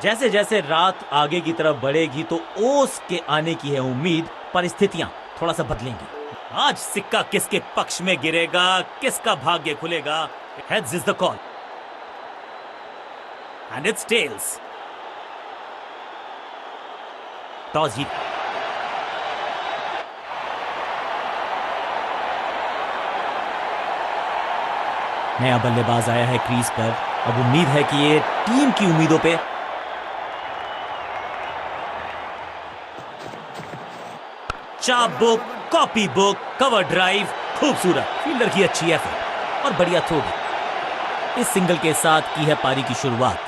जैसे जैसे रात आगे की तरफ बढ़ेगी तो ओस के आने की है उम्मीद, परिस्थितियां थोड़ा सा बदलेंगी। आज सिक्का किसके पक्ष में गिरेगा, किसका भाग्य खुलेगा? Heads is the call and it's tails. Toss जीत। नया बल्लेबाज आया है क्रीज पर। अब उम्मीद है कि ये टीम की उम्मीदों पे चाप book, copy book, cover drive, खूबसूरत फील्डर की अच्छी एफर्ट और बढ़िया थ्रो भी। इस सिंगल के साथ की है पारी की शुरुआत।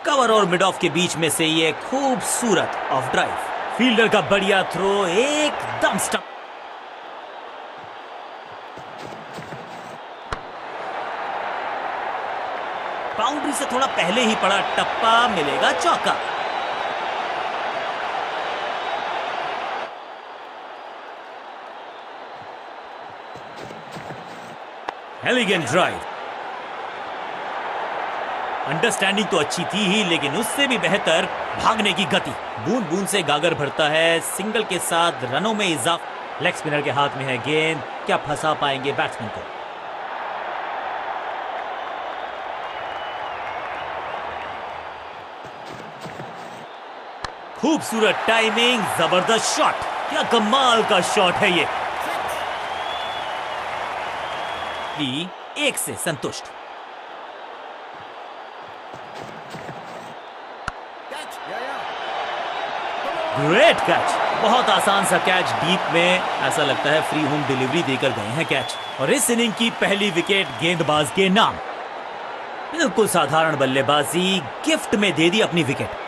कवर और मिड ऑफ के बीच में से ये खूबसूरत ऑफ ड्राइव, फील्डर का बढ़िया थ्रो, एकदम स्टंप। बाउंड्री से थोड़ा पहले ही पड़ा टप्पा, मिलेगा चौका। Elegant drive. अंडरस्टैंडिंग तो अच्छी थी ही, लेकिन उससे भी बेहतर भागने की गति। बूंद बूंद से गागर भरता है। सिंगल के साथ रनों में इजाफा। लेग स्पिनर के हाथ में है गेंद, क्या फंसा पाएंगे बैट्समैन को? खूबसूरत टाइमिंग, जबरदस्त शॉट, क्या कमाल का शॉट है ये। एक से संतुष्ट। ग्रेट कैच, बहुत आसान सा कैच डीप में, ऐसा लगता है फ्री होम डिलीवरी देकर गए हैं कैच। और इस इनिंग की पहली विकेट गेंदबाज के नाम। बिल्कुल साधारण बल्लेबाजी, गिफ्ट में दे दी अपनी विकेट।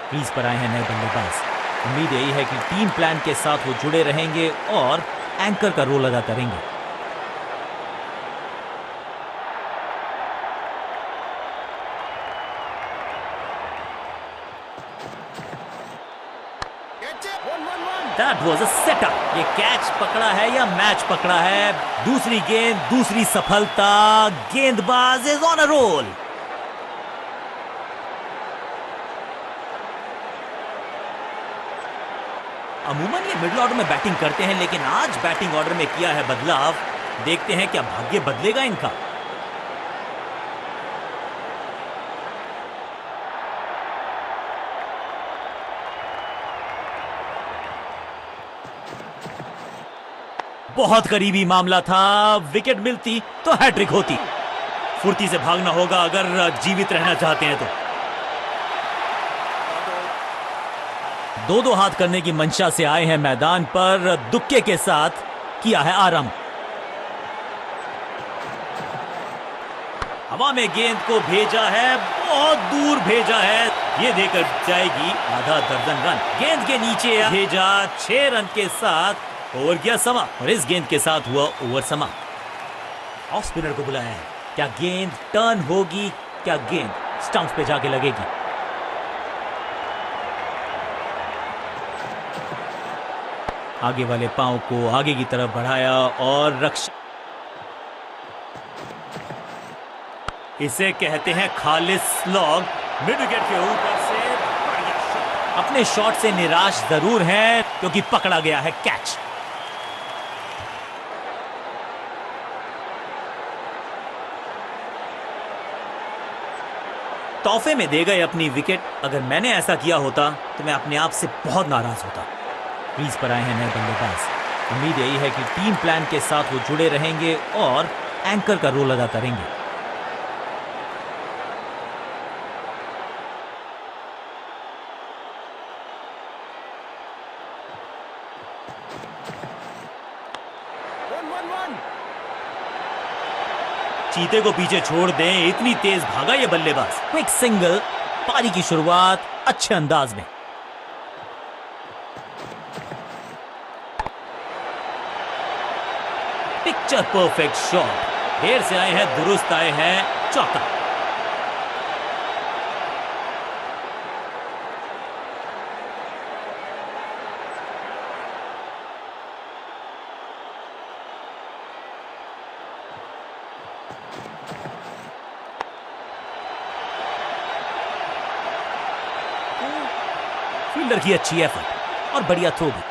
क्रीज पर आए हैं नए बल्लेबाज। उम्मीद यही है कि टीम प्लान के साथ वो जुड़े रहेंगे और एंकर का रोल अदा करेंगे। That was a setup. ये कैच पकड़ा है या मैच पकड़ा है? दूसरी गेंद, दूसरी सफलता, गेंदबाज इज ऑन अ रोल। अमूमन ये मिडिल ऑर्डर में बैटिंग करते हैं, लेकिन आज बैटिंग ऑर्डर में किया है बदलाव। देखते हैं क्या भाग्य बदलेगा इनका। बहुत करीबी मामला था, विकेट मिलती तो हैट्रिक होती। फुर्ती से भागना होगा अगर जीवित रहना चाहते हैं तो। दो दो हाथ करने की मंशा से आए हैं मैदान पर, दुक्के के साथ किया है आरंभ। हवा में गेंद को भेजा है, बहुत दूर भेजा है, ये देकर जाएगी आधा दर्जन रन। गेंद के नीचे भेजा, 6 रन के साथ ओवर गया समा। और इस गेंद के साथ हुआ ओवर समा। ऑफ स्पिनर को बुलाया है, क्या गेंद टर्न होगी, क्या गेंद स्टंप्स पे जाके लगेगी? आगे वाले पांव को आगे की तरफ बढ़ाया और रक्षा। इसे कहते हैं खालिस स्लॉग। मिड विकेट के ऊपर से बढ़िया शॉट। अपने शॉट से निराश जरूर हैं क्योंकि पकड़ा गया है कैच। तोहफे में दे गए अपनी विकेट। अगर मैंने ऐसा किया होता तो मैं अपने आप से बहुत नाराज होता। क्रीज पर आए हैं नए बल्लेबाज। उम्मीद यही है कि टीम प्लान के साथ वो जुड़े रहेंगे और एंकर का रोल अदा करेंगे। चीते को पीछे छोड़ दें, इतनी तेज भागा ये बल्लेबाज। क्विक सिंगल, पारी की शुरुआत अच्छे अंदाज में। पिक्चर परफेक्ट शॉट, देर से आए हैं, दुरुस्त आए हैं, चौका। फील्डर की अच्छी एफर्ट और बढ़िया थ्रो भी।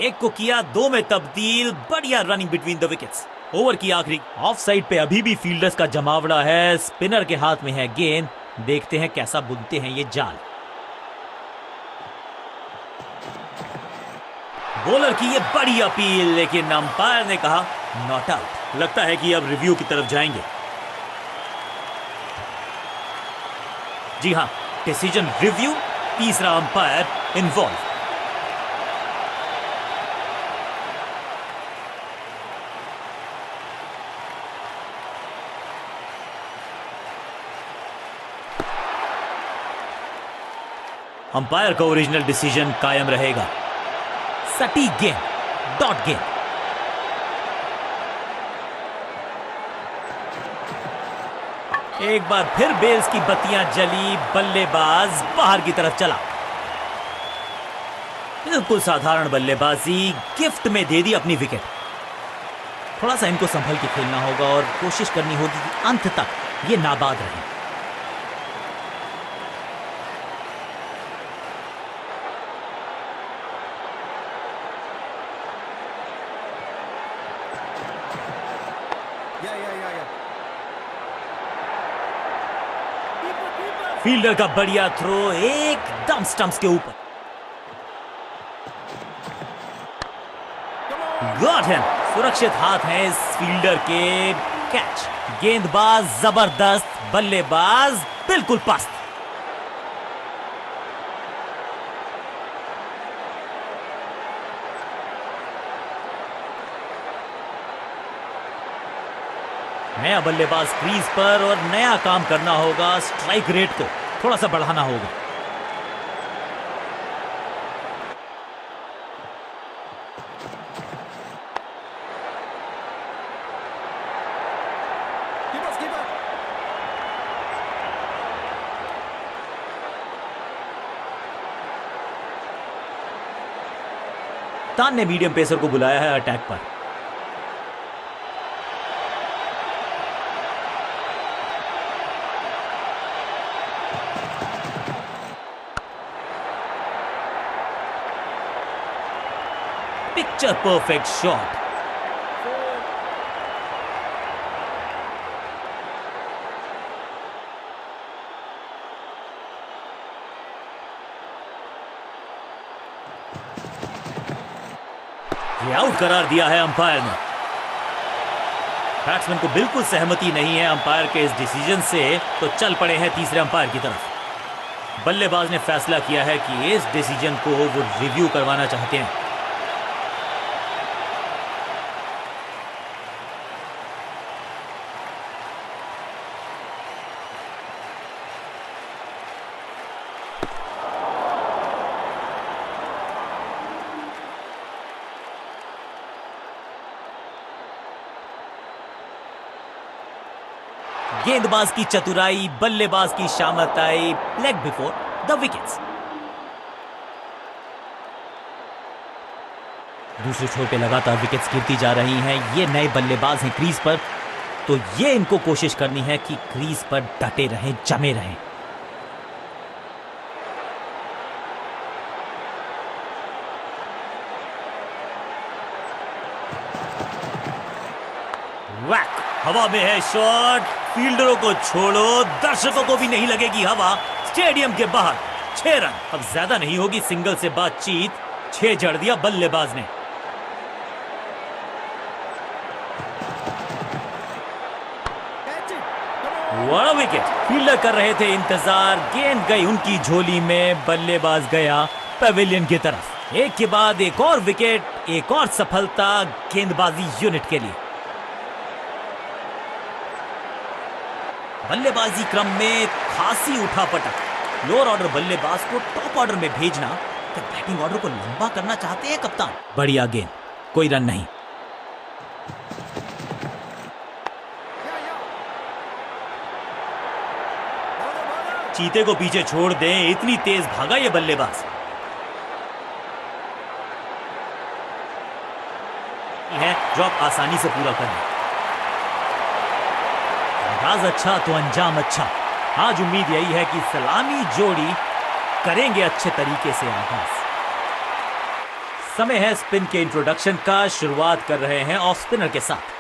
एक को किया 2 में तब्दील। बढ़िया running between the wickets. Over की आखिरी। ऑफ साइड पे अभी भी फील्डर्स का जमावड़ा है। स्पिनर के हाथ में है गेंद। देखते हैं कैसा बुनते हैं ये जाल। बॉलर की ये बड़ी अपील, लेकिन अंपायर ने कहा नॉट आउट। लगता है कि अब रिव्यू की तरफ जाएंगे। जी हां, डिसीजन रिव्यू। तीसरा अंपायर इन्वॉल्व। अंपायर का ओरिजिनल डिसीजन कायम रहेगा। सटीक गेंद, डॉट गेंद। एक बार फिर बेल्स की बत्तियां जली। बल्लेबाज बाहर की तरफ चला। बिल्कुल साधारण बल्लेबाजी, गिफ्ट में दे दी अपनी विकेट। थोड़ा सा इनको संभल के खेलना होगा और कोशिश करनी होगी कि अंत तक ये नाबाद रहे। फील्डर का बढ़िया थ्रो एकदम स्टंप्स के ऊपर। Got him. सुरक्षित हाथ है इस फील्डर के। कैच। गेंदबाज जबरदस्त, बल्लेबाज बिल्कुल पस्त। नया बल्लेबाज क्रीज पर और नया काम करना होगा। स्ट्राइक रेट को थोड़ा सा बढ़ाना होगा। तान ने मीडियम पेसर को बुलाया है अटैक पर। Picture perfect shot. ये आउट करार दिया है अंपायर ने। बैट्समैन को बिल्कुल सहमति नहीं है अंपायर के इस डिसीजन से, तो चल पड़े हैं तीसरे अंपायर की तरफ। बल्लेबाज ने फैसला किया है कि इस डिसीजन को वो रिव्यू करवाना चाहते हैं। गेंदबाज की चतुराई, बल्लेबाज की शामताई। Leg before the wickets. दूसरे छोर पे लगातार विकेट्स गिरती जा रही हैं। ये नए बल्लेबाज हैं क्रीज पर, तो ये इनको कोशिश करनी है कि क्रीज पर डटे रहें, जमे रहें। वैक। हवा में है शॉट। फील्डरों को छोड़ो, दर्शकों को भी नहीं लगेगी हवा। स्टेडियम के बाहर 6 रन। अब ज्यादा नहीं होगी सिंगल से बातचीत। 6 जड़ दिया बल्लेबाज ने। बड़ा विकेट। फील्डर कर रहे थे इंतजार। गेंद गई उनकी झोली में। बल्लेबाज गया पवेलियन की तरफ। एक के बाद एक और विकेट, एक और सफलता गेंदबाजी यूनिट के लिए। बल्लेबाजी क्रम में खासी उठापटक। लोअर ऑर्डर बल्लेबाज को टॉप ऑर्डर में भेजना। क्या बैटिंग ऑर्डर को लंबा करना चाहते हैं कप्तान? बढ़िया गेंद, कोई रन नहीं। चीते को पीछे छोड़ दें, इतनी तेज भागा ये बल्लेबाज। है जो आप आसानी से पूरा करें। आगाज अच्छा तो अंजाम अच्छा। आज उम्मीद यही है कि सलामी जोड़ी करेंगे अच्छे तरीके से आगाज। समय है स्पिन के इंट्रोडक्शन का। शुरुआत कर रहे हैं ऑफ स्पिनर के साथ।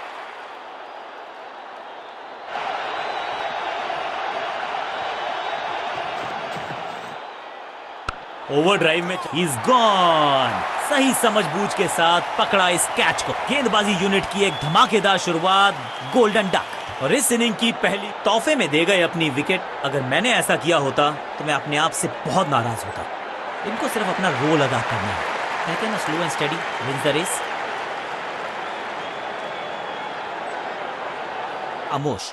ओवरड्राइव में इज गॉन। सही समझबूझ के साथ पकड़ा इस कैच को। गेंदबाजी यूनिट की एक धमाकेदार शुरुआत, गोल्डन डक। और इस इनिंग की पहली तोहफे में दे गए अपनी विकेट। अगर मैंने ऐसा किया होता तो मैं अपने आप से बहुत नाराज होता। इनको सिर्फ अपना रोल अदा करना है। कहते हैं ना, slow and steady wins the race. अमोश,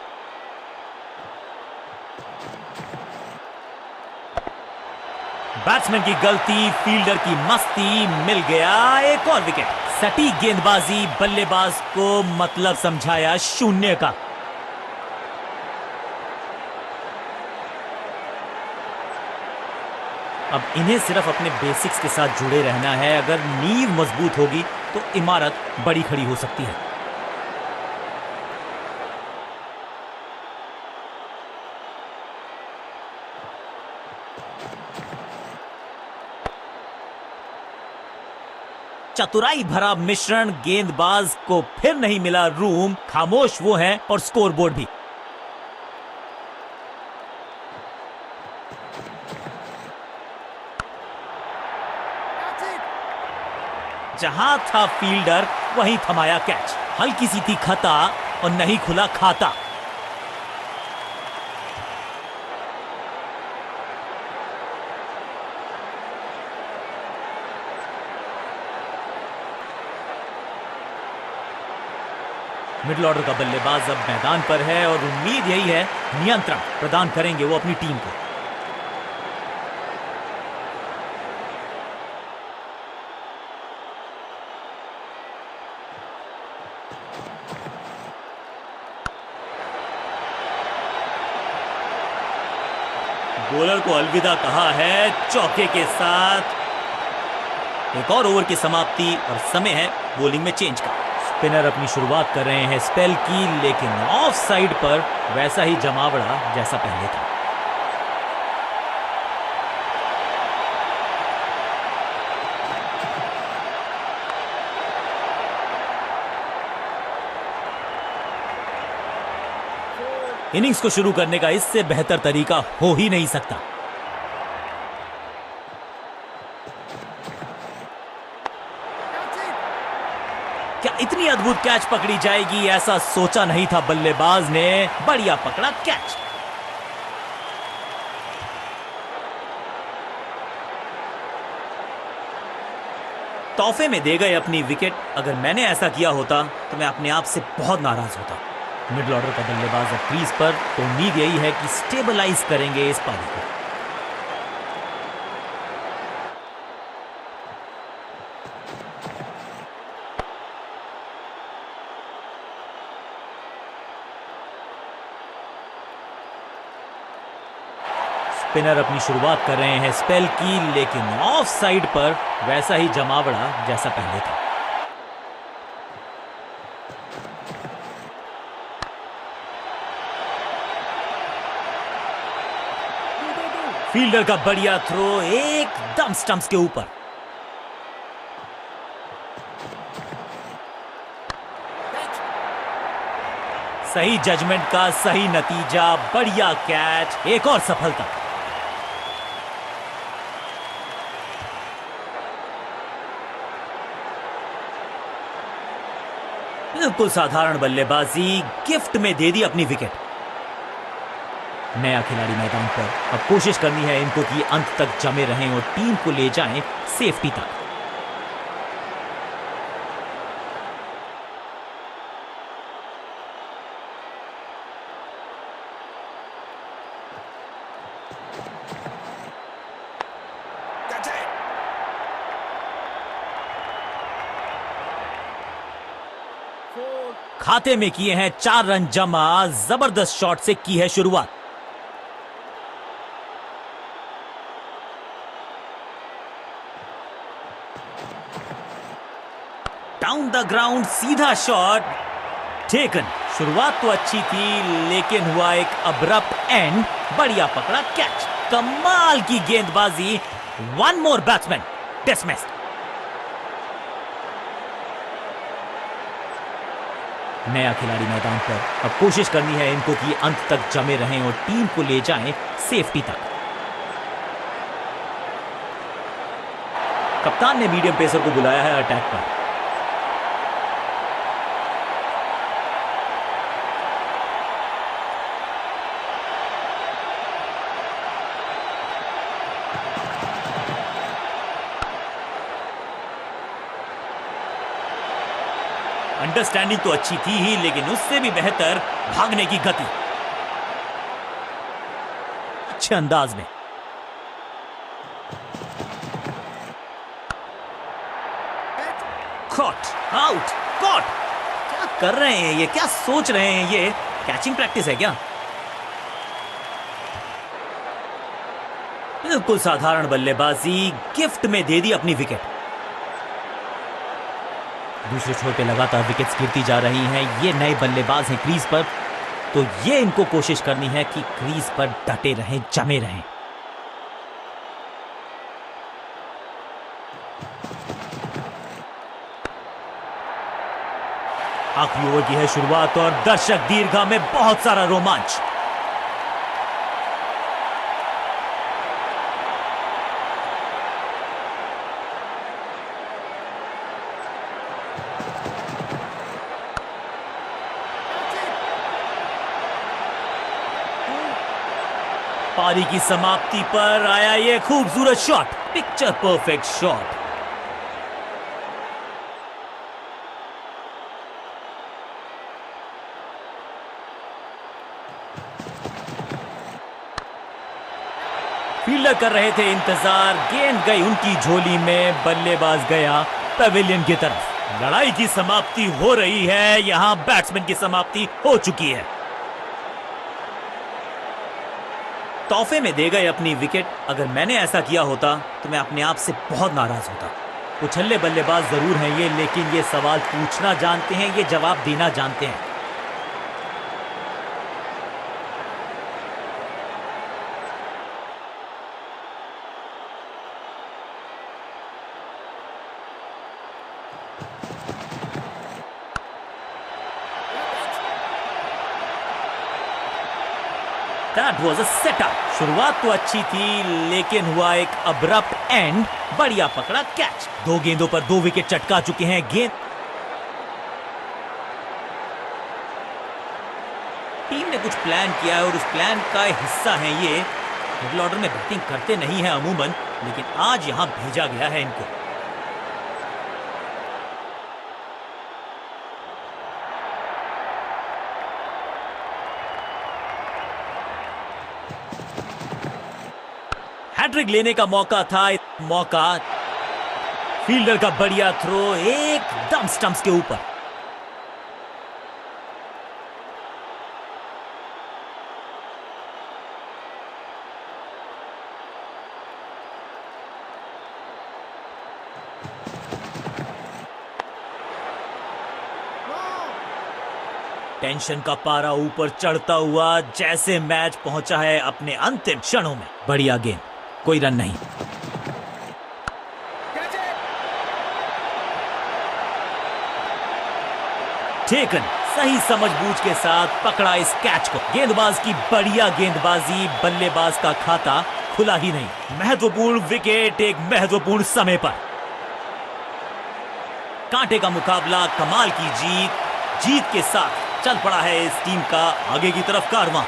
बैट्समैन की गलती, फील्डर की मस्ती, मिल गया एक और विकेट। सटीक गेंदबाजी, बल्लेबाज को मतलब समझाया शून्य का। अब इन्हें सिर्फ अपने बेसिक्स के साथ जुड़े रहना है। अगर नींव मजबूत होगी तो इमारत बड़ी खड़ी हो सकती है। चतुराई भरा मिश्रण, गेंदबाज को फिर नहीं मिला रूम। खामोश वो हैं और स्कोरबोर्ड भी। जहां था फील्डर वहीं थमाया कैच। हल्की सी थी खता और नहीं खुला खाता। मिडिल ऑर्डर का बल्लेबाज अब मैदान पर है और उम्मीद यही है नियंत्रण प्रदान करेंगे वो अपनी टीम को। बॉलर को अलविदा कहा है चौके के साथ। एक और ओवर की समाप्ति और समय है बॉलिंग में चेंज का। स्पिनर अपनी शुरुआत कर रहे हैं स्पेल की, लेकिन ऑफ साइड पर वैसा ही जमावड़ा जैसा पहले था। इनिंग्स को शुरू करने का इससे बेहतर तरीका हो ही नहीं सकता। क्या इतनी अद्भुत कैच पकड़ी जाएगी, ऐसा सोचा नहीं था बल्लेबाज ने। बढ़िया पकड़ा कैच। तोहफे में दे गए अपनी विकेट। अगर मैंने ऐसा किया होता तो मैं अपने आप से बहुत नाराज होता। मिडिल ऑर्डर का बल्लेबाज अब क्रीज पर, तो उम्मीद यही है कि स्टेबलाइज करेंगे इस पारी को। स्पिनर अपनी शुरुआत कर रहे हैं स्पेल की, लेकिन ऑफ साइड पर वैसा ही जमावड़ा जैसा पहले था। फील्डर का बढ़िया थ्रो एकदम स्टंप्स के ऊपर। सही जजमेंट का सही नतीजा, बढ़िया कैच, एक और सफलता। बिल्कुल साधारण बल्लेबाजी, गिफ्ट में दे दी अपनी विकेट। नया खिलाड़ी मैदान पर, अब कोशिश करनी है इनको कि अंत तक जमे रहें और टीम को ले जाएं सेफ्टी तक। खाते में किए हैं 4 रन जमा। जबरदस्त शॉट से की है शुरुआत। डाउन द ग्राउंड सीधा शॉट, टेकन। शुरुआत तो अच्छी थी लेकिन हुआ एक अब्रप्ट एंड। बढ़िया पकड़ा कैच। कमाल की गेंदबाजी। One more batsman dismissed. नया खिलाड़ी मैदान पर, अब कोशिश करनी है इनको कि अंत तक जमे रहें और टीम को ले जाएं सेफ्टी तक। कप्तान ने मीडियम पेसर को बुलाया है अटैक पर। अंडरस्टैंडिंग तो अच्छी थी ही, लेकिन उससे भी बेहतर भागने की गति। अच्छे अंदाज में कॉट, आउट, कॉट। क्या कर रहे हैं ये, क्या सोच रहे हैं ये? कैचिंग प्रैक्टिस है क्या? बिल्कुल साधारण बल्लेबाजी, गिफ्ट में दे दी अपनी विकेट। दूसरे छोर पे लगातार विकेट्स गिरती जा रही हैं। ये नए बल्लेबाज हैं क्रीज पर, तो ये इनको कोशिश करनी है कि क्रीज पर डटे रहें, जमे रहें। आखिरी ओवर की है शुरुआत और दर्शक दीर्घा में बहुत सारा रोमांच। पारी की समाप्ति पर आया ये खूबसूरत shot, picture perfect shot. Fielder कर रहे थे इंतजार, गेंद गई उनकी झोली में, बल्लेबाज गया पवेलियन की तरफ। लड़ाई की समाप्ति हो रही है, यहां बैट्समैन की समाप्ति हो चुकी है। तोहफे में दे गए अपनी विकेट। अगर मैंने ऐसा किया होता तो मैं अपने आप से बहुत नाराज होता। उछल्ले बल्लेबाज जरूर हैं ये, लेकिन ये सवाल पूछना जानते हैं, ये जवाब देना जानते हैं। That was a setup. शुरुआत तो अच्छी थी, लेकिन हुआ एक अब्रप्ट एंड। बढ़िया पकड़ा कैच। 2 गेंदों पर 2 विकेट चटका चुके हैं। गेंद टीम ने कुछ प्लान किया है और उस प्लान का हिस्सा है ये। मिडिल ऑर्डर में बैटिंग करते नहीं है अमूमन, लेकिन आज यहां भेजा गया है इनको। हैट्रिक लेने का मौका था, मौका। फील्डर का बढ़िया थ्रो एकदम स्टंप्स के ऊपर। टेंशन का पारा ऊपर चढ़ता हुआ, जैसे मैच पहुंचा है अपने अंतिम क्षणों में। बढ़िया गेंद, कोई रन नहीं। टेकन, सही समझबूझ के साथ पकड़ा इस कैच को। गेंदबाज की बढ़िया गेंदबाजी, बल्लेबाज का खाता खुला ही नहीं। महत्वपूर्ण विकेट एक महत्वपूर्ण समय पर। कांटे का मुकाबला, कमाल की जीत। जीत के साथ चल पड़ा है इस टीम का आगे की तरफ कारवां।